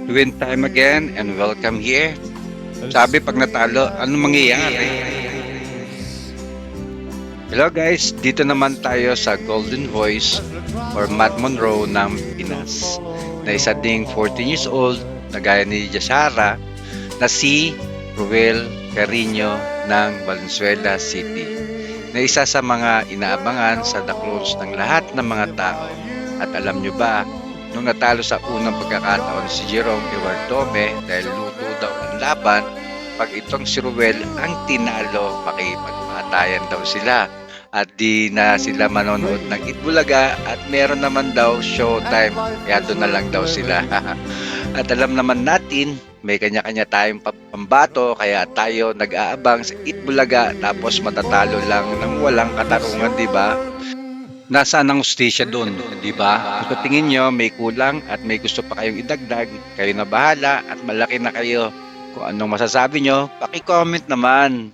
Win time again and welcome here. Sabi pag natalo, ano mangyayari? Hello guys, dito naman tayo sa Golden Voice or Matt Monroe ng Pinas na isa ding 14 years old na gaya ni Jashara na si Ruel Carino ng Valenzuela City na isa sa mga inaabangan sa the close ng lahat ng mga tao. At alam nyo ba, nung natalo sa unang pagkakataon si Jerome Iwardome dahil luto daw ang laban, pag itong si Ruel ang tinalo, makipagpatayan daw sila. At di na sila manonood ng Itbulaga at meron naman daw showtime, kaya doon na lang daw sila. At alam naman natin, may kanya-kanya tayong pambato, kaya tayo nag-aabang sa Itbulaga tapos matatalo lang ng walang katarungan, di ba? Nasaan ang hustisya doon, di ba? Kung sa tingin nyo may kulang at may gusto pa kayong idagdag, kayo na bahala at malaki na kayo. Kung anong masasabi nyo, paki-comment naman.